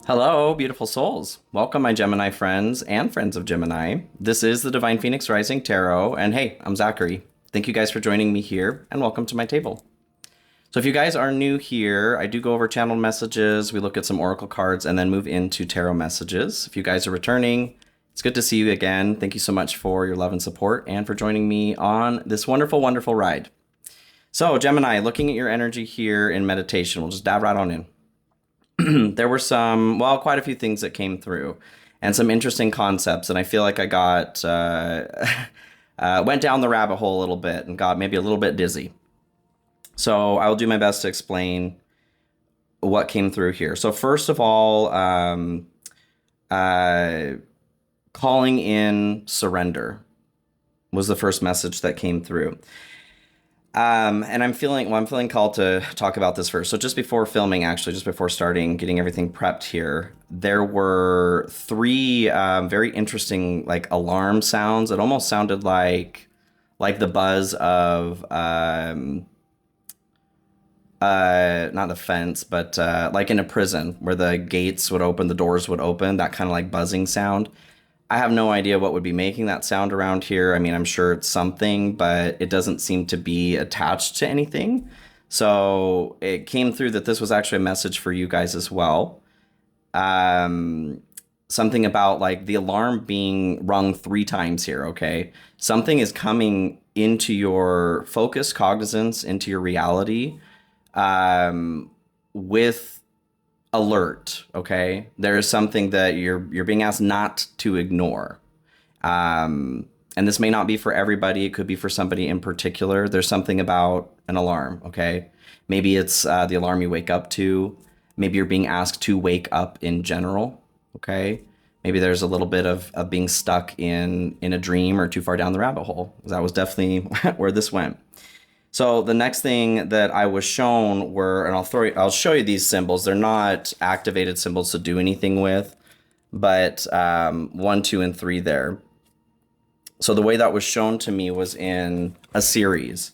Hello, beautiful souls. Welcome, my Gemini friends and friends of Gemini. This is the Divine Phoenix Rising Tarot, and hey, I'm Zachary. Thank you guys for joining me here, and welcome to my table. So if you guys are new here, I do go over channeled messages, we look at some oracle cards, and then move into tarot messages. If you guys are returning, it's good to see you again. Thank you so much for your love and support, and for joining me on this wonderful, wonderful ride. So Gemini, looking at your energy here in meditation, we'll just dive right on in. There were quite a few things that came through and some interesting concepts. And I feel like I went down the rabbit hole a little bit and got maybe a little bit dizzy. So I will do my best to explain what came through here. So first of all, calling in surrender was the first message that came through. And I'm feeling called to talk about this first. So just before filming, actually, just before starting, getting everything prepped here, there were three very interesting like alarm sounds. It almost sounded like the buzz of not the fence, but like in a prison where the gates would open, the doors would open, that kind of like buzzing sound. I have no idea what would be making that sound around here. I mean, I'm sure it's something, but it doesn't seem to be attached to anything. So it came through that this was actually a message for you guys as well. Something about like the alarm being rung 3 times here, okay? Something is coming into your focus, cognizance, into your reality with alert, okay? There is something that you're being asked not to ignore. And this may not be for everybody. It could be for somebody in particular. There's something about an alarm, okay? Maybe it's the alarm you wake up to. Maybe you're being asked to wake up in general, okay? Maybe there's a little bit of being stuck in a dream or too far down the rabbit hole. That was definitely where this went. So the next thing that I was shown were, and I'll show you these symbols. They're not activated symbols to do anything with, but 1, 2, and 3 there. So the way that was shown to me was in a series.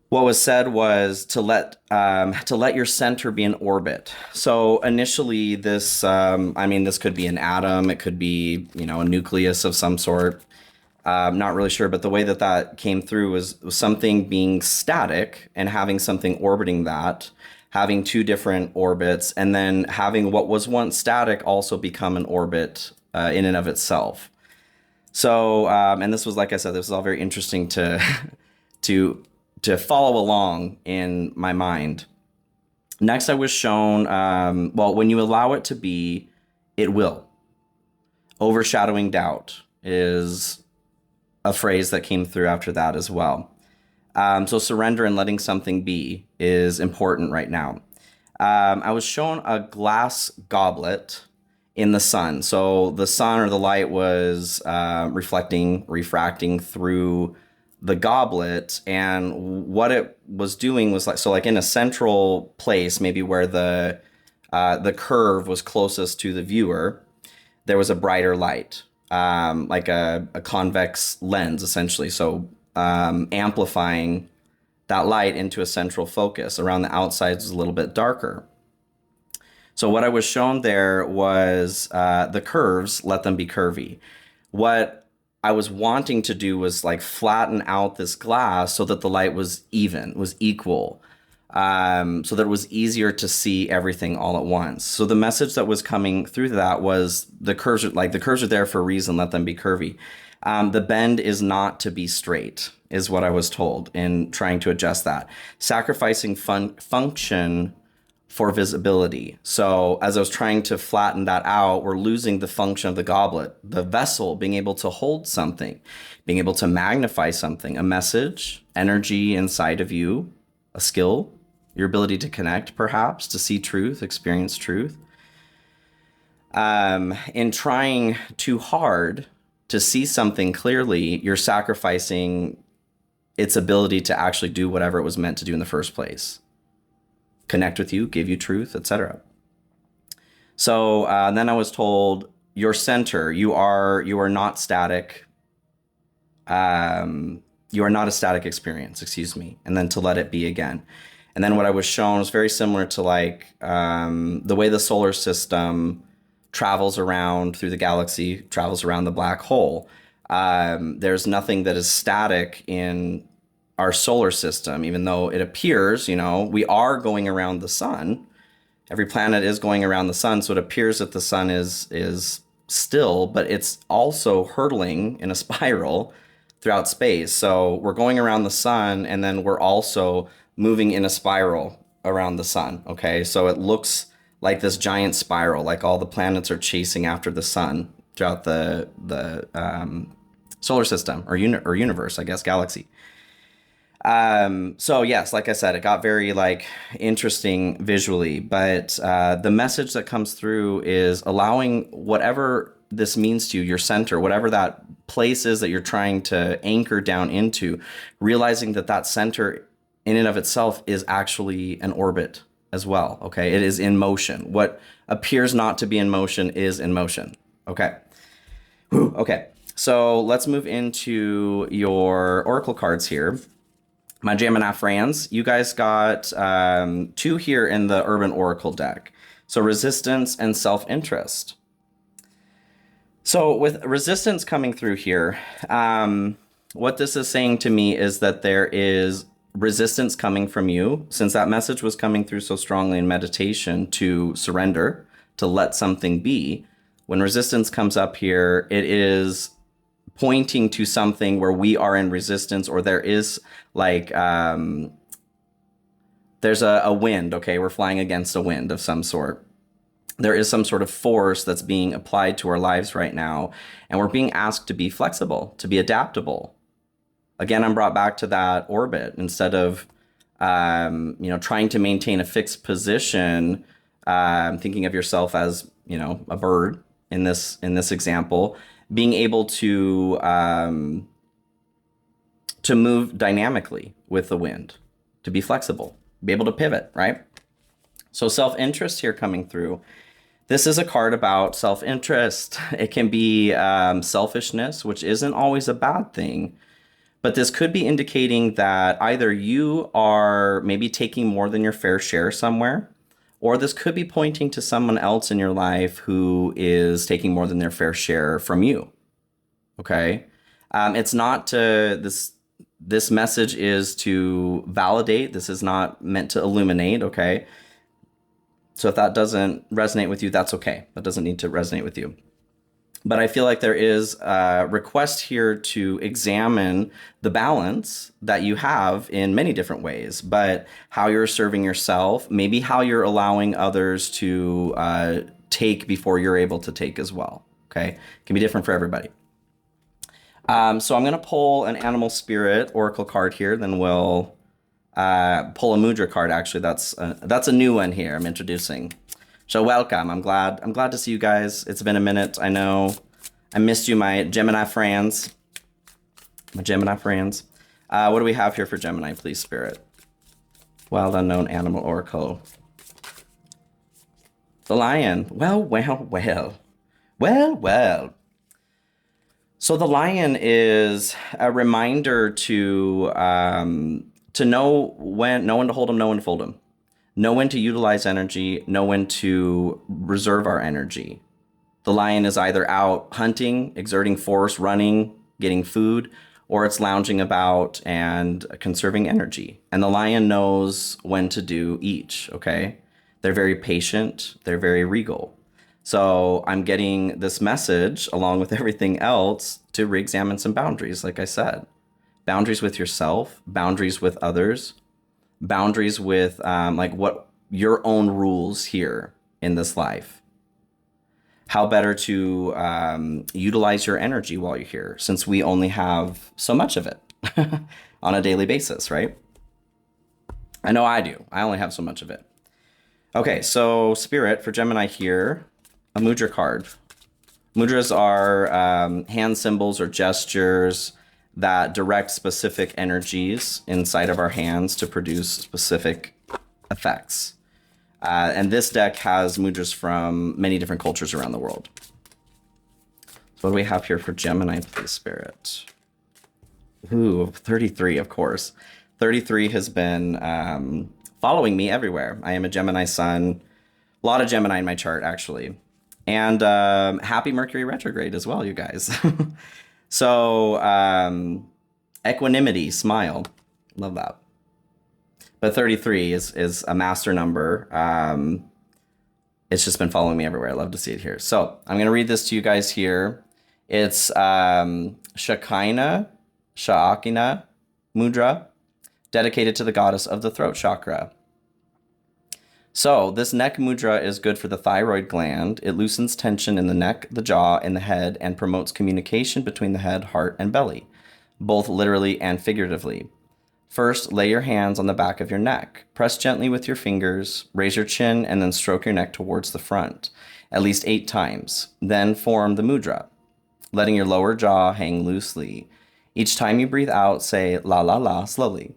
What was said was to let your center be in orbit. So initially, this this could be an atom, it could be a nucleus of some sort. Not really sure, but the way that came through was something being static and having something orbiting that, having 2 different orbits, and then having what was once static also become an orbit in and of itself. So, and this was, like I said, this was all very interesting to to follow along in my mind. Next, I was shown, when you allow it to be, it will. Overshadowing doubt is a phrase that came through after that as well. So surrender and letting something be is important right now. I was shown a glass goblet in the sun. So the sun or the light was refracting through the goblet. And what it was doing was like in a central place, maybe where the curve was closest to the viewer, there was a brighter light. Like a convex lens, essentially. So amplifying that light into a central focus. Around the outside is a little bit darker. So what I was shown there was the curves, let them be curvy. What I was wanting to do was like flatten out this glass so that the light was even, was equal. So that it was easier to see everything all at once. So the message that was coming through that was the curves are there for a reason, let them be curvy. The bend is not to be straight, is what I was told in trying to adjust that. Sacrificing function for visibility. So as I was trying to flatten that out, we're losing the function of the goblet, the vessel, being able to hold something, being able to magnify something, a message, energy inside of you, a skill, your ability to connect, perhaps, to see truth, experience truth. In trying too hard to see something clearly, you're sacrificing its ability to actually do whatever it was meant to do in the first place. Connect with you, give you truth, etc. So then I was told, your center, you are not static. You are not a static experience, excuse me. And then to let it be again. And then what I was shown was very similar to like the way the solar system travels around through the galaxy, travels around the black hole. There's nothing that is static in our solar system, even though it appears, you know, we are going around the sun. Every planet is going around the sun, so it appears that the sun is still, but it's also hurtling in a spiral throughout space. So we're going around the sun, and then we're also moving in a spiral around the sun. Okay, so it looks like this giant spiral, like all the planets are chasing after the sun throughout the solar system or universe, I guess, galaxy. So yes, like I said, it got very like interesting visually, but the message that comes through is allowing whatever this means to you, your center, whatever that place is that you're trying to anchor down into, realizing that that center in and of itself is actually an orbit as well. Okay. It is in motion. What appears not to be in motion is in motion. Okay. Whew. Okay. So let's move into your oracle cards here. My Gemini friends, you guys got 2 here in the Urban Oracle deck. So resistance and self-interest. So with resistance coming through here, what this is saying to me is that there is resistance coming from you, since that message was coming through so strongly in meditation to surrender, to let something be. When resistance comes up here, it is pointing to something where we are in resistance, or there is like there's a wind. Okay, we're flying against a wind of some sort. There is some sort of force that's being applied to our lives right now, and we're being asked to be flexible, to be adaptable. Again, I'm brought back to that orbit. Instead of trying to maintain a fixed position, thinking of yourself as, you know, a bird in this example, being able to move dynamically with the wind, to be flexible, be able to pivot, right? So self-interest here coming through. This is a card about self-interest. It can be selfishness, which isn't always a bad thing. But this could be indicating that either you are maybe taking more than your fair share somewhere, or this could be pointing to someone else in your life who is taking more than their fair share from you. Okay? It's not to this message is to validate. This is not meant to illuminate, okay? So if that doesn't resonate with you, that's okay. That doesn't need to resonate with you. But I feel like there is a request here to examine the balance that you have in many different ways, but how you're serving yourself, maybe how you're allowing others to take before you're able to take as well, okay? It can be different for everybody. So I'm going to pull an animal spirit oracle card here, then we'll pull a mudra card. Actually, that's a new one here I'm introducing. So welcome. I'm glad to see you guys. It's been a minute. I know I missed you, my Gemini friends. My Gemini friends. What do we have here for Gemini, please, Spirit? Wild unknown animal oracle. The lion. Well. So the lion is a reminder to know when to hold them, know when to fold them. Know when to utilize energy, know when to reserve our energy. The lion is either out hunting, exerting force, running, getting food, or it's lounging about and conserving energy. And the lion knows when to do each, okay? They're very patient, they're very regal. So I'm getting this message, along with everything else, to re-examine some boundaries, like I said. Boundaries with yourself, boundaries with others, boundaries with like what your own rules here in this life. How better to utilize your energy while you're here, since we only have so much of it on a daily basis, right? I know I do. I only have so much of it. Okay, so Spirit for Gemini here, a mudra card. Mudras are hand symbols or gestures that direct specific energies inside of our hands to produce specific effects. And this deck has mudras from many different cultures around the world. So what do we have here for Gemini, please, Spirit? Ooh, 33, of course. 33 has been following me everywhere. I am a Gemini sun. A lot of Gemini in my chart, actually. And happy Mercury retrograde as well, you guys. So, equanimity, smile. Love that. But 33 is a master number. It's just been following me everywhere. I love to see it here. So I'm going to read this to you guys here. It's Shakina Mudra, dedicated to the goddess of the throat chakra. So this neck mudra is good for the thyroid gland. It loosens tension in the neck, the jaw, and the head, and promotes communication between the head, heart, and belly, both literally and figuratively. First, lay your hands on the back of your neck. Press gently with your fingers, raise your chin, and then stroke your neck towards the front, at least 8 times. Then form the mudra, letting your lower jaw hang loosely. Each time you breathe out, say la la la slowly.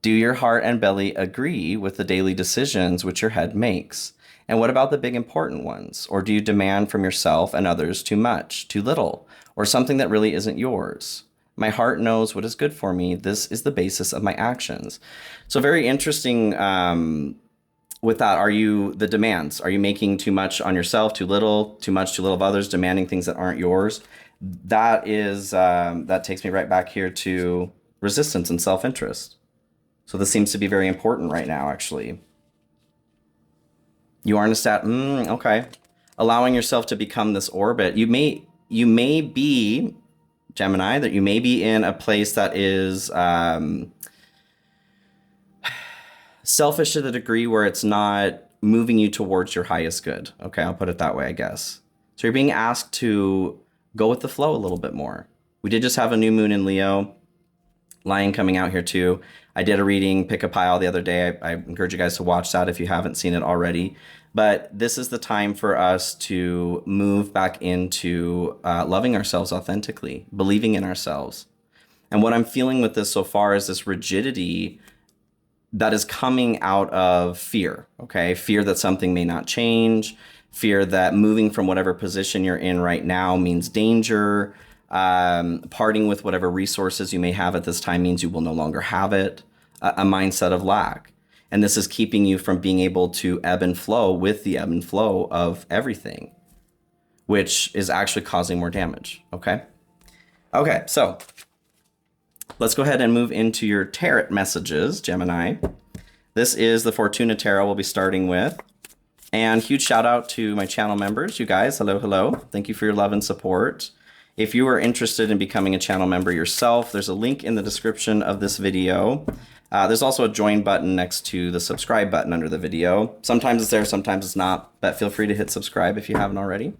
Do your heart and belly agree with the daily decisions which your head makes? And what about the big important ones? Or do you demand from yourself and others too much, too little, or something that really isn't yours? My heart knows what is good for me. This is the basis of my actions. So very interesting with that. Are you the demands? Are you making too much on yourself, too little, too much, too little of others, demanding things that aren't yours? That is, that takes me right back here to resistance and self-interest. So this seems to be very important right now, actually. You are in a stat, okay. Allowing yourself to become this orbit. You may be, Gemini, that you may be in a place that is selfish to the degree where it's not moving you towards your highest good. Okay, I'll put it that way, I guess. So you're being asked to go with the flow a little bit more. We did just have a new moon in Leo. Lion coming out here too. I did a reading, Pick a Pile, the other day. I encourage you guys to watch that if you haven't seen it already. But this is the time for us to move back into loving ourselves authentically, believing in ourselves. And what I'm feeling with this so far is this rigidity that is coming out of fear, okay? Fear that something may not change, fear that moving from whatever position you're in right now means danger, parting with whatever resources you may have at this time means you will no longer have it, a mindset of lack. And this is keeping you from being able to ebb and flow with the ebb and flow of everything, which is actually causing more damage, okay? Okay, so let's go ahead and move into your tarot messages, Gemini. This is the Fortuna tarot we'll be starting with. And huge shout out to my channel members, you guys. Hello, hello. Thank you for your love and support. If you are interested in becoming a channel member yourself, there's a link in the description of this video. There's also a join button next to the subscribe button under the video. Sometimes it's there, sometimes it's not, but feel free to hit subscribe if you haven't already.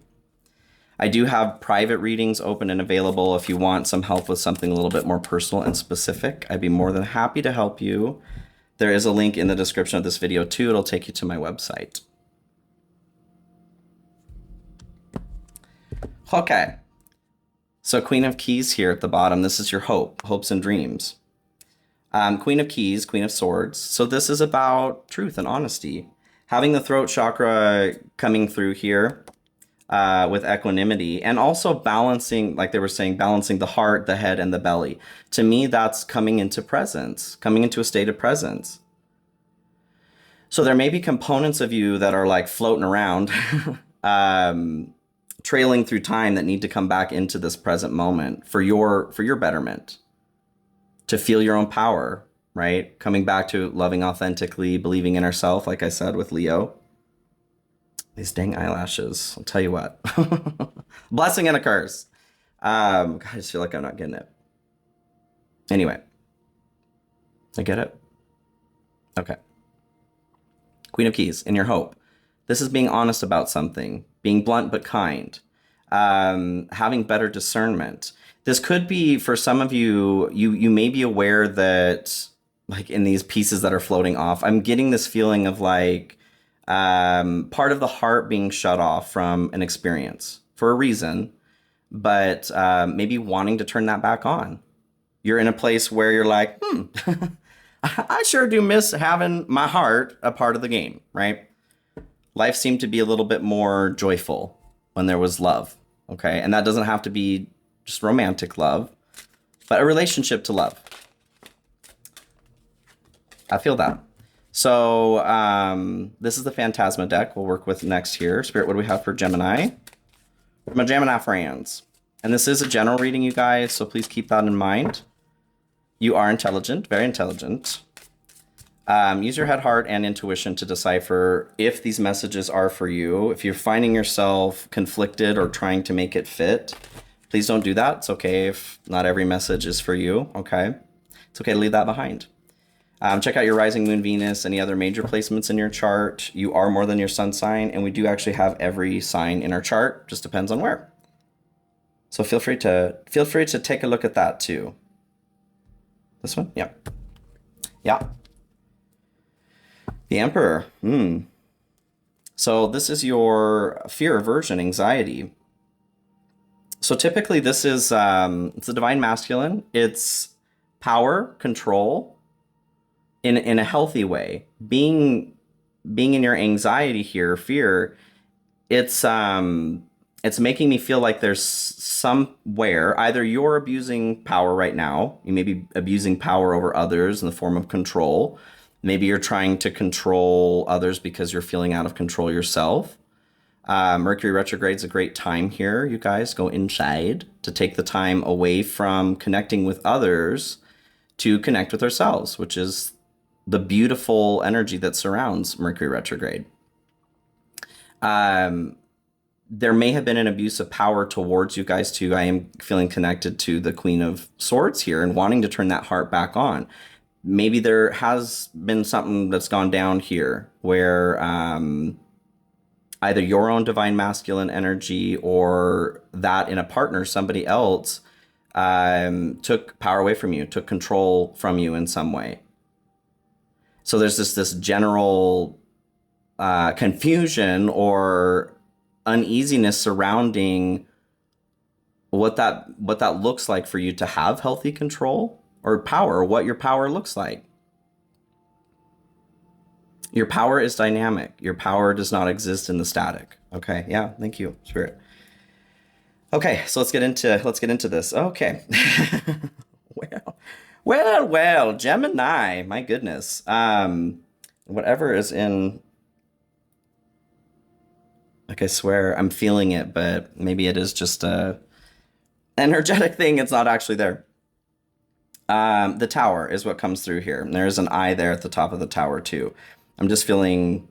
I do have private readings open and available if you want some help with something a little bit more personal and specific. I'd be more than happy to help you. There is a link in the description of this video too. It'll take you to my website. Okay. So Queen of Keys here at the bottom. This is your hope, hopes and dreams. Queen of Keys, Queen of Swords. So this is about truth and honesty. Having the throat chakra coming through here with equanimity, and also balancing, like they were saying, balancing the heart, the head, and the belly. To me, that's coming into presence, coming into a state of presence. So there may be components of you that are like floating around, trailing through time, that need to come back into this present moment for your betterment, to feel your own power, right? Coming back to loving authentically, believing in ourselves, like I said with Leo. These dang eyelashes, I'll tell you what. Blessing and a curse. I just feel like I'm not getting it. Anyway. I get it? Okay. Queen of Keys, in your hope. This is being honest about something, being blunt but kind, having better discernment. This could be, for some of you, you may be aware that, like in these pieces that are floating off, I'm getting this feeling of like part of the heart being shut off from an experience for a reason, but maybe wanting to turn that back on. You're in a place where you're like, I sure do miss having my heart a part of the game, right? Life seemed to be a little bit more joyful when there was love, okay? And that doesn't have to be just romantic love, but a relationship to love. I feel that. So this is the Phantasma deck we'll work with next here. Spirit, what do we have for Gemini? For my Gemini friends. And this is a general reading, you guys, so please keep that in mind. You are intelligent, very intelligent. Use your head, heart, and intuition to decipher if these messages are for you. If you're finding yourself conflicted or trying to make it fit, please don't do that. It's okay if not every message is for you, okay? It's okay to leave that behind. Check out your rising moon, Venus, any other major placements in your chart. You are more than your sun sign, and we do actually have every sign in our chart. Just depends on where. So feel free to take a look at that too. This one? Yeah. Yeah. The Emperor. So this is your fear, aversion, anxiety. So typically this is it's the divine masculine. It's power, control, in a healthy way. Being in your anxiety here, fear, it's making me feel like there's somewhere, either you're abusing power right now, you may be abusing power over others in the form of control. Maybe you're trying to control others because you're feeling out of control yourself. Mercury retrograde is a great time here. You guys go inside to take the time away from connecting with others to connect with ourselves, which is the beautiful energy that surrounds Mercury retrograde. There may have been an abuse of power towards you guys too. I am feeling connected to the Queen of Swords here and wanting to turn that heart back on. Maybe there has been something that's gone down here where either your own divine masculine energy or that in a partner, somebody else, took power away from you, took control from you in some way. So there's this general confusion or uneasiness surrounding what that looks like for you to have healthy control or power, or what your power looks like. Your power is dynamic. Your power does not exist in the static. Okay, yeah, thank you, Spirit. Okay, so let's get into this. Okay. Well, Gemini, my goodness. Whatever is in, like, I swear I'm feeling it, but maybe it is just a energetic thing. It's not actually there. The Tower is what comes through here. And there's an eye there at the top of the Tower too. I'm just feeling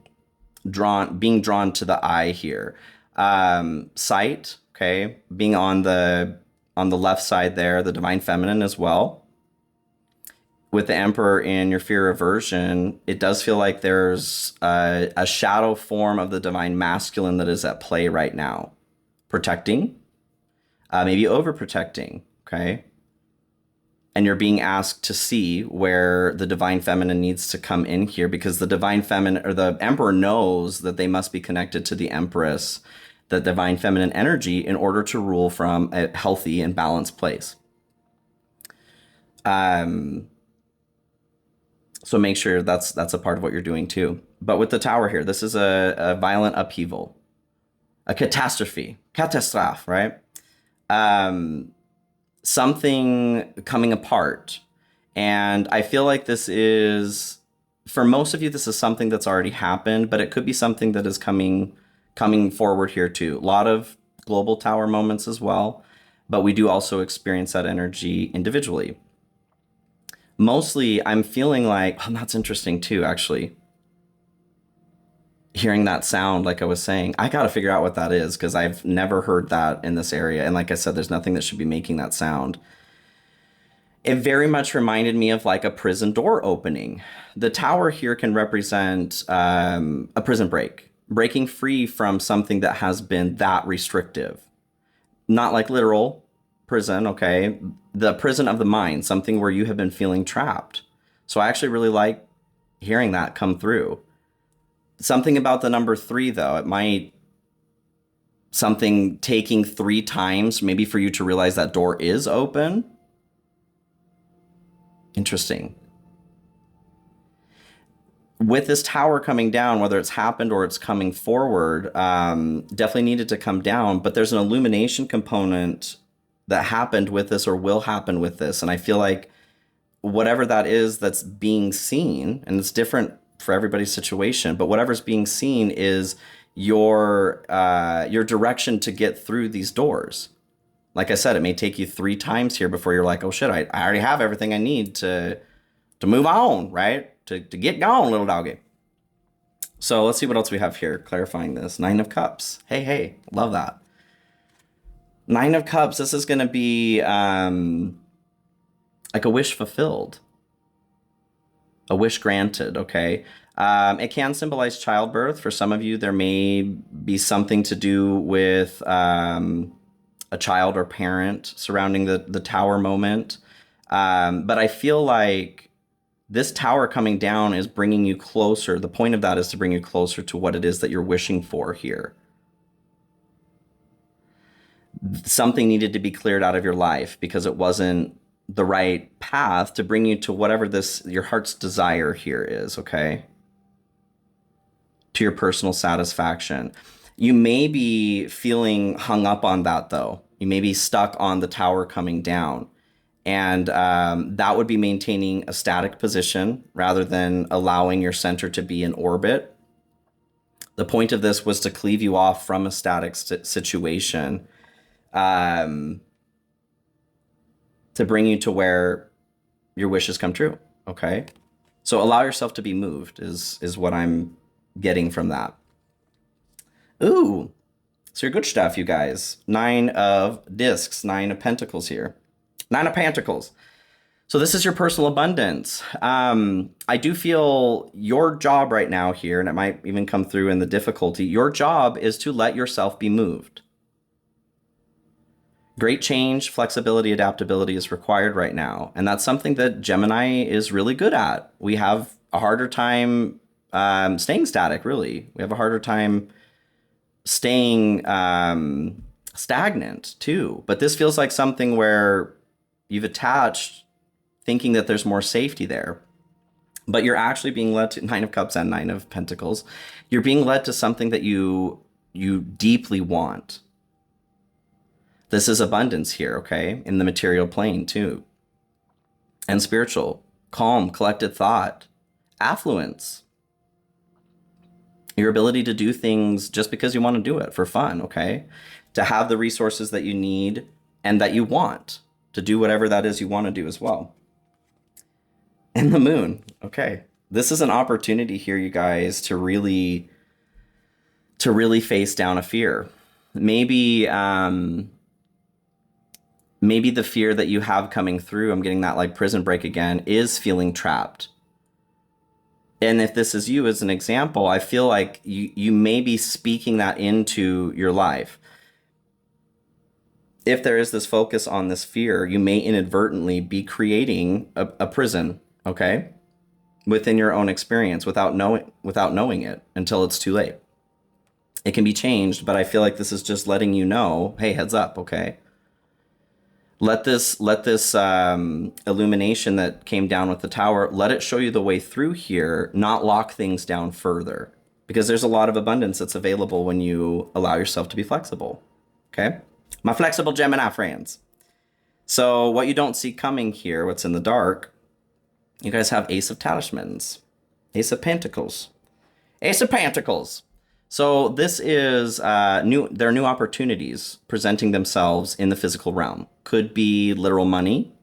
being drawn to the eye here. Sight, okay, being on the left side there, the divine feminine as well. With the Emperor in your fear aversion, it does feel like there's a shadow form of the divine masculine that is at play right now. Protecting, maybe overprotecting, okay? And you're being asked to see where the divine feminine needs to come in here, because the divine feminine or the Emperor knows that they must be connected to the Empress, the divine feminine energy, in order to rule from a healthy and balanced place. So make sure that's a part of what you're doing too. But with the Tower here, this is a violent upheaval, a catastrophe, right? Something coming apart. And I feel like this is, for most of you, this is something that's already happened, but it could be something that is coming forward here too. A lot of global Tower moments as well, but we do also experience that energy individually. Mostly I'm feeling like, oh, that's interesting too, actually. Hearing that sound, like I was saying, I got to figure out what that is, because I've never heard that in this area. And like I said, there's nothing that should be making that sound. It very much reminded me of like a prison door opening. The Tower here can represent a prison break, breaking free from something that has been that restrictive. Not like literal prison, okay? The prison of the mind, something where you have been feeling trapped. So I actually really like hearing that come through. Something about the number 3, though, it might, something taking 3 times maybe for you to realize that door is open. Interesting. With this Tower coming down, whether it's happened or it's coming forward, definitely needed to come down, but there's an illumination component that happened with this or will happen with this. And I feel like whatever that is that's being seen, and it's different for everybody's situation, but whatever's being seen is your direction to get through these doors. Like I said, it may take you 3 times here before you're like, oh shit, I already have everything I need to move on, right? To get going, little doggy. So let's see what else we have here, clarifying this. 9 of Cups. Hey, love that. 9 of Cups, this is going to be like a wish fulfilled. A wish granted, okay? It can symbolize childbirth. For some of you, there may be something to do with a child or parent surrounding the tower moment. But I feel like this tower coming down is bringing you closer. The point of that is to bring you closer to what it is that you're wishing for here. Something needed to be cleared out of your life because it wasn't the right path to bring you to whatever your heart's desire here is, okay? To your personal satisfaction. You may be feeling hung up on that, though. You may be stuck on the tower coming down. And that would be maintaining a static position rather than allowing your center to be in orbit. The point of this was to cleave you off from a static situation, to bring you to where your wishes come true, okay? So allow yourself to be moved is what I'm getting from that. Ooh, so your good stuff, you guys. 9 of Discs, 9 of Pentacles here. 9 of Pentacles. So this is your personal abundance. I do feel your job right now here, and it might even come through in the difficulty, your job is to let yourself be moved. Great change, flexibility, adaptability is required right now. And that's something that Gemini is really good at. We have a harder time staying static, really. We have a harder time staying stagnant, too. But this feels like something where you've attached thinking that there's more safety there. But you're actually being led to 9 of Cups and 9 of Pentacles. You're being led to something that you deeply want. This is abundance here, okay? In the material plane, too. And spiritual, calm, collected thought, affluence. Your ability to do things just because you want to do it for fun, okay? To have the resources that you need and that you want to do whatever that is you want to do as well. And the Moon, okay. This is an opportunity here, you guys, to really face down a fear. Maybe the fear that you have coming through, I'm getting that like prison break again, is feeling trapped. And if this is you as an example, I feel like you may be speaking that into your life. If there is this focus on this fear, you may inadvertently be creating a prison, okay? Within your own experience without knowing it until it's too late. It can be changed, but I feel like this is just letting you know, hey, heads up, okay? Let this illumination that came down with the tower, let it show you the way through here, not lock things down further. Because there's a lot of abundance that's available when you allow yourself to be flexible. Okay? My flexible Gemini friends. So what you don't see coming here, what's in the dark, you guys have Ace of Talismans, Ace of Pentacles, Ace of Pentacles. So this is there are new opportunities presenting themselves in the physical realm. Could be literal money,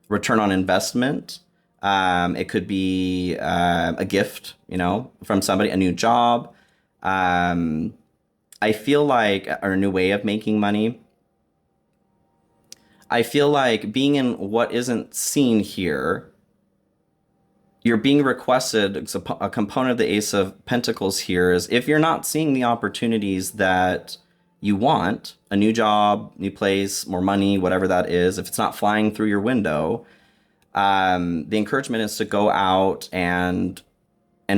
return on investment. It could be a gift, from somebody, a new job. I feel like, or a new way of making money. I feel like being in what isn't seen here, you're being requested, a component of the Ace of Pentacles here is if you're not seeing the opportunities that you want, a new job, new place, more money, whatever that is, if it's not flying through your window, the encouragement is to go out and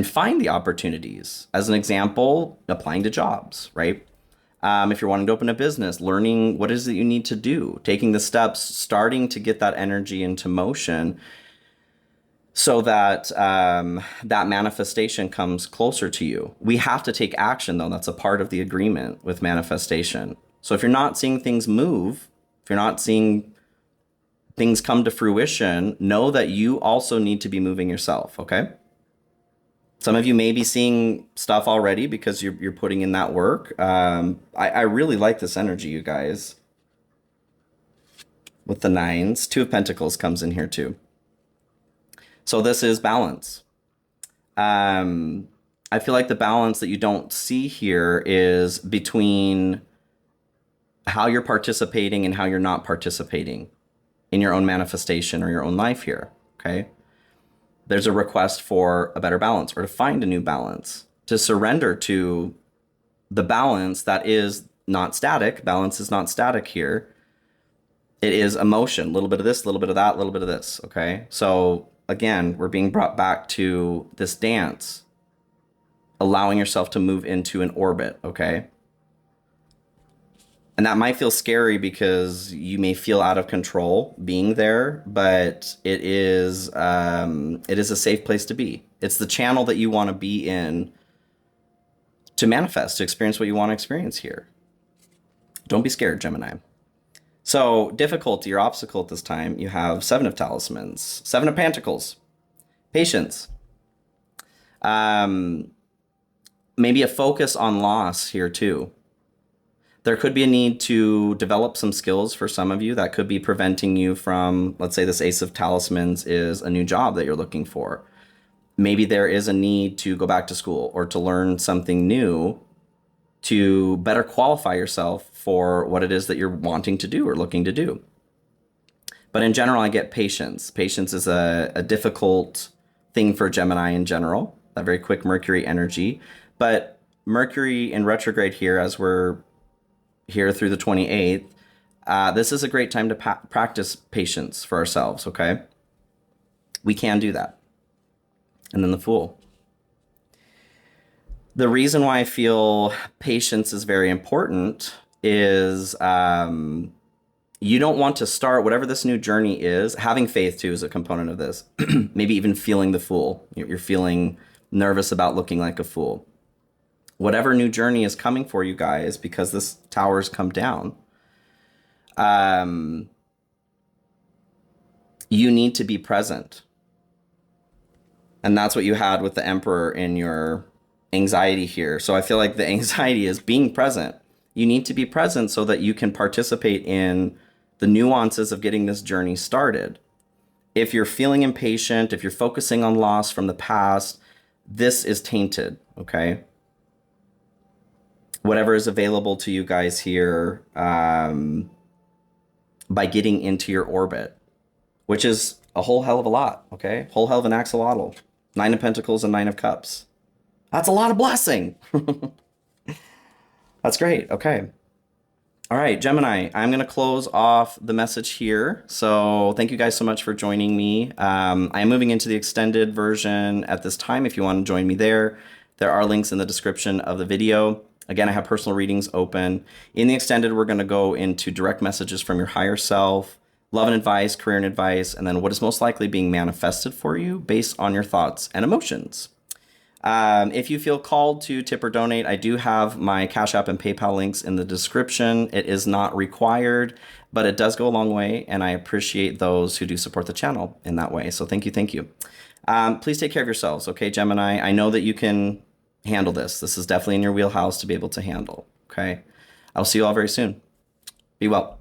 find the opportunities. As an example, applying to jobs, right? If you're wanting to open a business, learning what it is that you need to do, taking the steps, starting to get that energy into motion so that that manifestation comes closer to you. We have to take action, though. That's a part of the agreement with manifestation. So if you're not seeing things move, if you're not seeing things come to fruition, know that you also need to be moving yourself, okay? Some of you may be seeing stuff already because you're putting in that work. I really like this energy, you guys. With the nines, Two of Pentacles comes in here too. So this is balance. I feel like the balance that you don't see here is between how you're participating and how you're not participating in your own manifestation or your own life here, okay? There's a request for a better balance or to find a new balance, to surrender to the balance that is not static. Balance is not static here. It is emotion, a little bit of this, a little bit of that, a little bit of this, okay? So again, we're being brought back to this dance, allowing yourself to move into an orbit, okay? And that might feel scary because you may feel out of control being there, but it is a safe place to be. It's the channel that you want to be in to manifest, to experience what you want to experience here. Don't be scared, Gemini. So difficulty or obstacle at this time, you have Seven of Talismans, Seven of Pentacles, patience. Maybe a focus on loss here too. There could be a need to develop some skills for some of you that could be preventing you from, let's say this Ace of Talismans is a new job that you're looking for. Maybe there is a need to go back to school or to learn something new to better qualify yourself for what it is that you're wanting to do or looking to do. But in general, I get patience. Patience is a difficult thing for Gemini in general, that very quick Mercury energy. But Mercury in retrograde here, as we're here through the 28th, this is a great time to practice patience for ourselves, okay? We can do that. And then the Fool. The reason why I feel patience is very important is you don't want to start whatever this new journey is. Having faith too is a component of this. Maybe even feeling the fool. You're feeling nervous about looking like a fool. Whatever new journey is coming for you guys, because this tower's come down, you need to be present. And that's what you had with the Emperor in your anxiety here. So I feel like the anxiety is being present. You need to be present so that you can participate in the nuances of getting this journey started. If you're feeling impatient, if you're focusing on loss from the past, this is tainted, okay? Whatever is available to you guys here by getting into your orbit, which is a whole hell of a lot, okay? Whole hell of an axolotl. Nine of Pentacles and Nine of Cups. That's a lot of blessing. That's great, okay. All right, Gemini, I'm going to close off the message here. So thank you guys so much for joining me. I am moving into the extended version at this time. If you want to join me there, there are links in the description of the video. Again, I have personal readings open. In the extended, we're going to go into direct messages from your higher self, love and advice, career and advice, and then what is most likely being manifested for you based on your thoughts and emotions. If you feel called to tip or donate, I do have my Cash App and PayPal links in the description. It is not required, but it does go a long way, and I appreciate those who do support the channel in that way. So thank you, thank you. Please take care of yourselves, okay, Gemini? I know that you can handle this. This is definitely in your wheelhouse to be able to handle, okay? I'll see you all very soon. Be well.